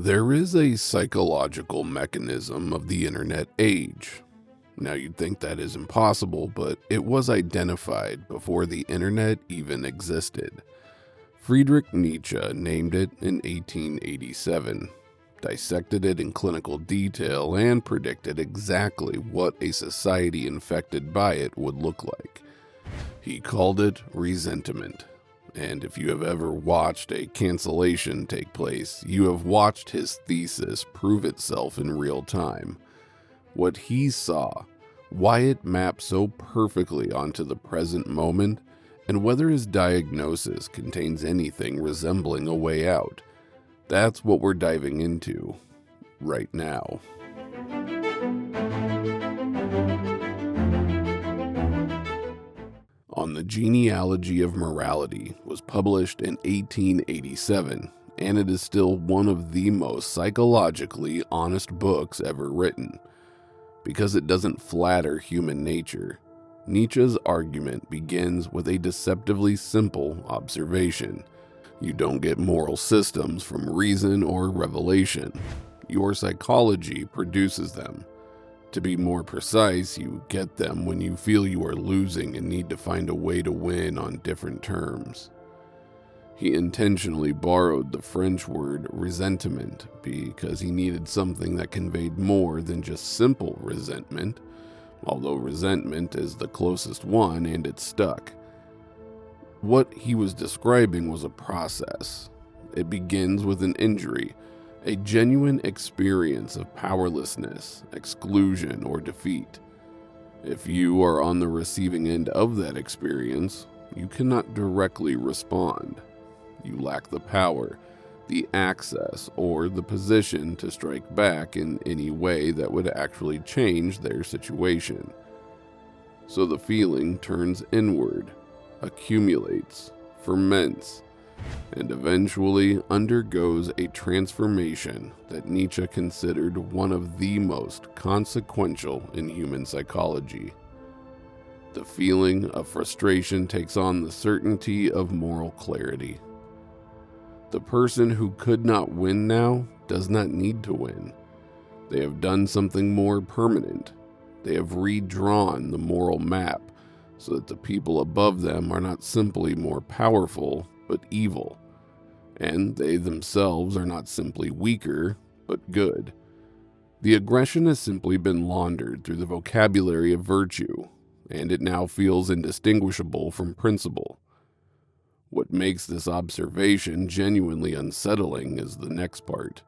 There is a psychological mechanism of the internet age. Now you'd think that is impossible, but it was identified before the internet even existed. Friedrich Nietzsche named it in 1887, dissected it in clinical detail, and predicted exactly what a society infected by it would look like. He called it resentment. And if you have ever watched a cancellation take place, you have watched his thesis prove itself in real time. What he saw, why it mapped so perfectly onto the present moment, and whether his diagnosis contains anything resembling a way out. That's what we're diving into right now. On the Genealogy of Morality was published in 1887, and it is still one of the most psychologically honest books ever written. Because it doesn't flatter human nature, Nietzsche's argument begins with a deceptively simple observation. You don't get moral systems from reason or revelation. Your psychology produces them. To be more precise, you get them when you feel you are losing and need to find a way to win on different terms. He intentionally borrowed the French word ressentiment because he needed something that conveyed more than just simple resentment, although resentment is the closest one and it stuck. What he was describing was a process. It begins with an injury, a genuine experience of powerlessness, exclusion, or defeat. If you are on the receiving end of that experience, you cannot directly respond. You lack the power, the access, or the position to strike back in any way that would actually change their situation. So the feeling turns inward, accumulates, ferments, and eventually undergoes a transformation that Nietzsche considered one of the most consequential in human psychology. The feeling of frustration takes on the certainty of moral clarity. The person who could not win now does not need to win. They have done something more permanent. They have redrawn the moral map so that the people above them are not simply more powerful, but evil, and they themselves are not simply weaker, but good. The aggression has simply been laundered through the vocabulary of virtue, and it now feels indistinguishable from principle. What makes this observation genuinely unsettling is the next part.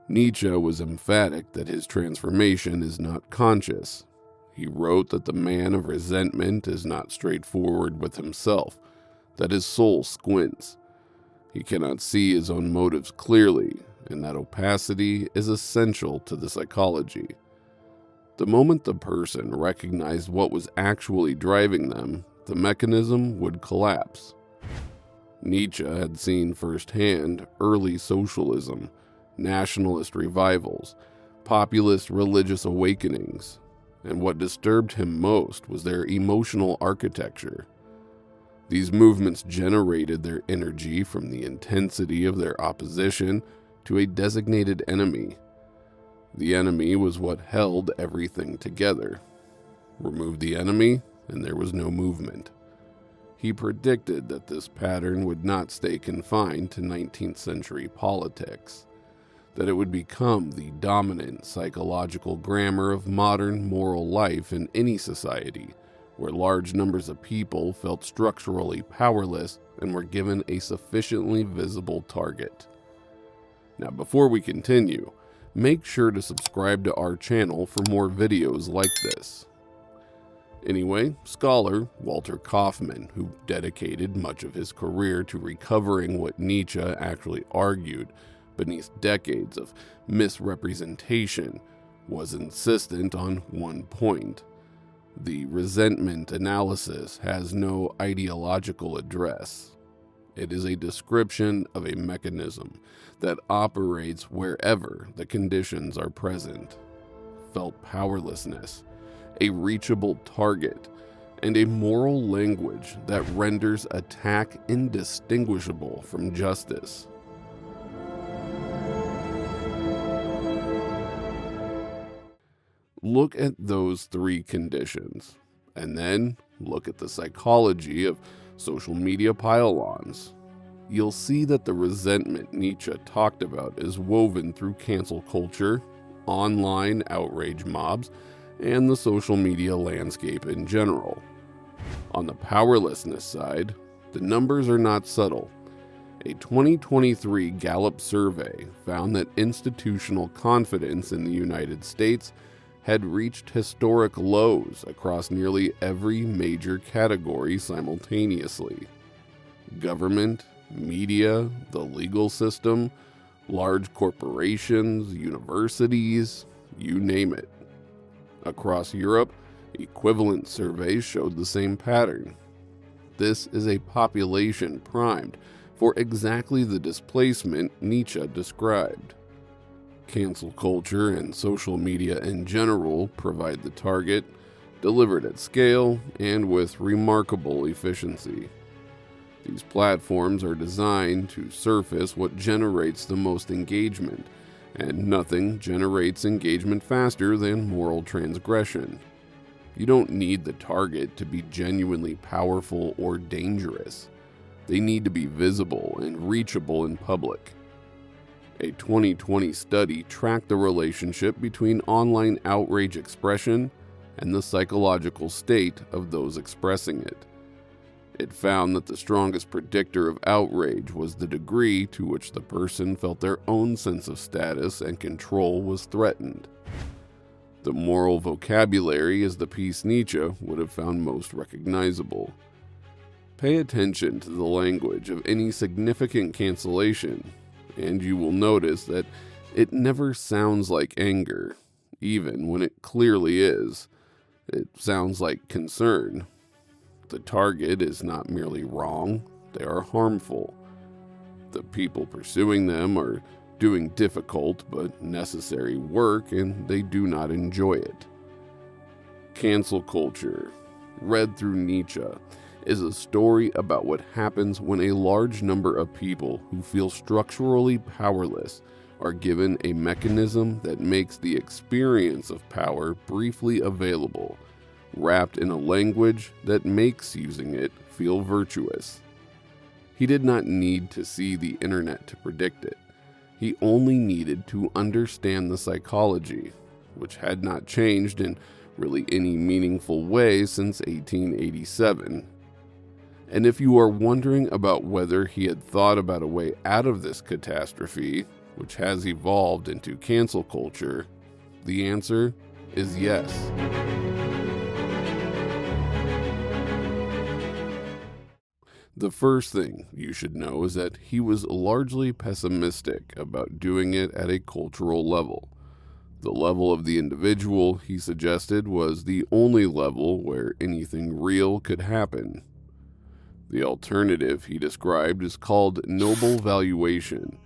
Nietzsche was emphatic that his transformation is not conscious. He wrote that the man of resentment is not straightforward with himself, that his soul squints. He cannot see his own motives clearly, and that opacity is essential to the psychology. The moment the person recognized what was actually driving them, the mechanism would collapse. Nietzsche had seen firsthand early socialism, nationalist revivals, populist religious awakenings, and what disturbed him most was their emotional architecture. These movements generated their energy from the intensity of their opposition to a designated enemy. The enemy was what held everything together. Remove the enemy, and there was no movement. He predicted that this pattern would not stay confined to 19th century politics, that it would become the dominant psychological grammar of modern moral life in any society, where large numbers of people felt structurally powerless and were given a sufficiently visible target. Now, before we continue, make sure to subscribe to our channel for more videos like this. Anyway, scholar Walter Kaufmann, who dedicated much of his career to recovering what Nietzsche actually argued beneath decades of misrepresentation, was insistent on one point. The resentment analysis has no ideological address. It is a description of a mechanism that operates wherever the conditions are present. Felt powerlessness, a reachable target, and a moral language that renders attack indistinguishable from justice. Look at those three conditions, and then look at the psychology of social media pile-ons. You'll see that the resentment Nietzsche talked about is woven through cancel culture, online outrage mobs, and the social media landscape in general. On the powerlessness side, the numbers are not subtle. A 2023 Gallup survey found that institutional confidence in the United States had reached historic lows across nearly every major category simultaneously. Government, media, the legal system, large corporations, universities, you name it. Across Europe, equivalent surveys showed the same pattern. This is a population primed for exactly the displacement Nietzsche described. Cancel culture and social media in general provide the target, delivered at scale and with remarkable efficiency. These platforms are designed to surface what generates the most engagement, and nothing generates engagement faster than moral transgression. You don't need the target to be genuinely powerful or dangerous. They need to be visible and reachable in public. A 2020 study tracked the relationship between online outrage expression and the psychological state of those expressing it. It found that the strongest predictor of outrage was the degree to which the person felt their own sense of status and control was threatened. The moral vocabulary is the piece Nietzsche would have found most recognizable. Pay attention to the language of any significant cancellation, and you will notice that it never sounds like anger, even when it clearly is. It sounds like concern. The target is not merely wrong, they are harmful. The people pursuing them are doing difficult but necessary work, and they do not enjoy it. Cancel culture, read through Nietzsche, is a story about what happens when a large number of people who feel structurally powerless are given a mechanism that makes the experience of power briefly available, wrapped in a language that makes using it feel virtuous. He did not need to see the internet to predict it. He only needed to understand the psychology, which had not changed in really any meaningful way since 1887. And if you are wondering about whether he had thought about a way out of this catastrophe, which has evolved into cancel culture, the answer is yes. The first thing you should know is that he was largely pessimistic about doing it at a cultural level. The level of the individual, he suggested, was the only level where anything real could happen. The alternative he described is called noble valuation,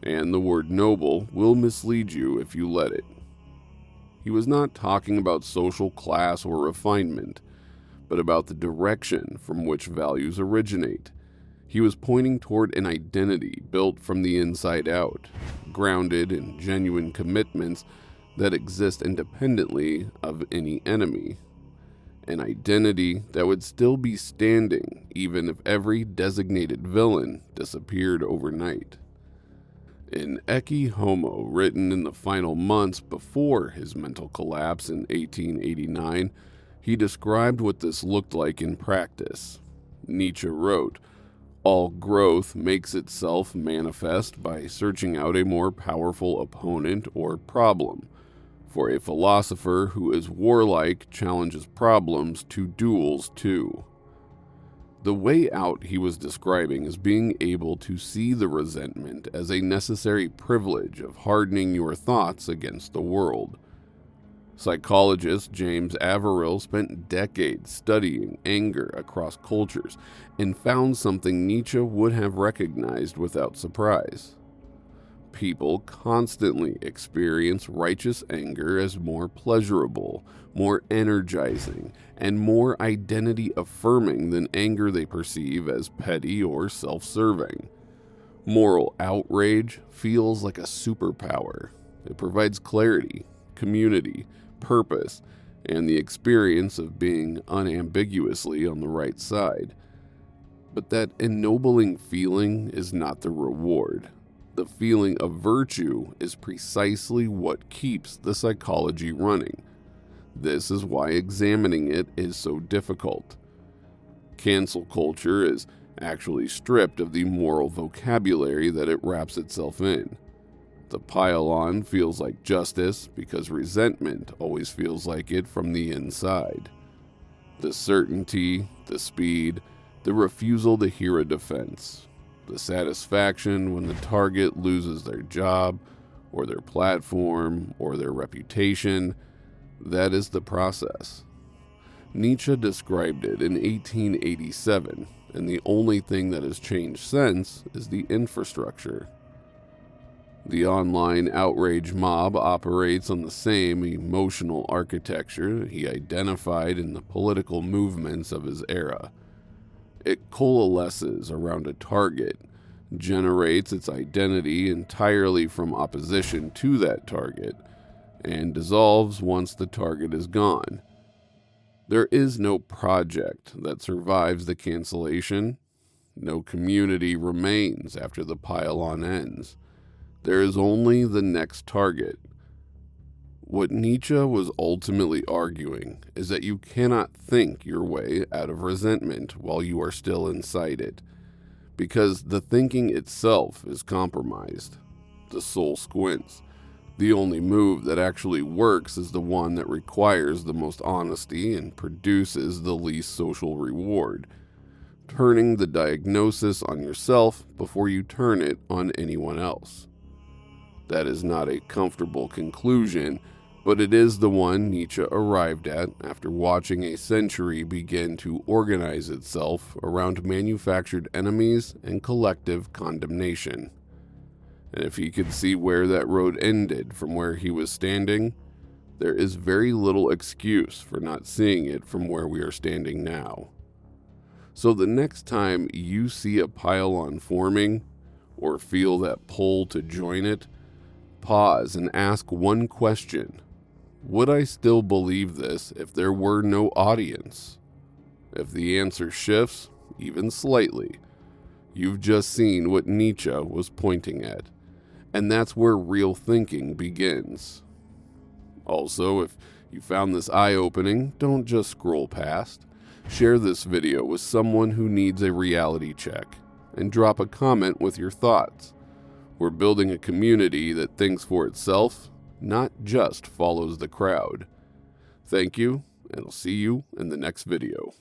and the word noble will mislead you if you let it. He was not talking about social class or refinement, but about the direction from which values originate. He was pointing toward an identity built from the inside out, grounded in genuine commitments that exist independently of any enemy. An identity that would still be standing even if every designated villain disappeared overnight. In Ecce Homo, written in the final months before his mental collapse in 1889, he described what this looked like in practice. Nietzsche wrote, "All growth makes itself manifest by searching out a more powerful opponent or problem. For a philosopher who is warlike challenges problems to duels too." The way out he was describing is being able to see the resentment as a necessary privilege of hardening your thoughts against the world. Psychologist James Averill spent decades studying anger across cultures and found something Nietzsche would have recognized without surprise. People constantly experience righteous anger as more pleasurable, more energizing, and more identity-affirming than anger they perceive as petty or self-serving. Moral outrage feels like a superpower. It provides clarity, community, purpose and the experience of being unambiguously on the right side. But that ennobling feeling is not the reward. The feeling of virtue is precisely what keeps the psychology running. This is why examining it is so difficult. Cancel culture is actually stripped of the moral vocabulary that it wraps itself in. The pile-on feels like justice because resentment always feels like it from the inside. The certainty, the speed, the refusal to hear a defense, the satisfaction when the target loses their job or their platform or their reputation, that is the process. Nietzsche described it in 1887, and the only thing that has changed since is the infrastructure. The online outrage mob operates on the same emotional architecture he identified in the political movements of his era. It coalesces around a target, generates its identity entirely from opposition to that target, and dissolves once the target is gone. There is no project that survives the cancellation. No community remains after the pile-on ends. There is only the next target. What Nietzsche was ultimately arguing is that you cannot think your way out of resentment while you are still inside it, because the thinking itself is compromised. The soul squints. The only move that actually works is the one that requires the most honesty and produces the least social reward, turning the diagnosis on yourself before you turn it on anyone else. That is not a comfortable conclusion, but it is the one Nietzsche arrived at after watching a century begin to organize itself around manufactured enemies and collective condemnation. And if he could see where that road ended from where he was standing, there is very little excuse for not seeing it from where we are standing now. So the next time you see a pile-on forming, or feel that pull to join it, pause and ask one question. Would I still believe this if there were no audience? If the answer shifts, even slightly, you've just seen what Nietzsche was pointing at. And that's where real thinking begins. Also, if you found this eye-opening, don't just scroll past. Share this video with someone who needs a reality check, and drop a comment with your thoughts. We're building a community that thinks for itself, not just follows the crowd. Thank you, and I'll see you in the next video.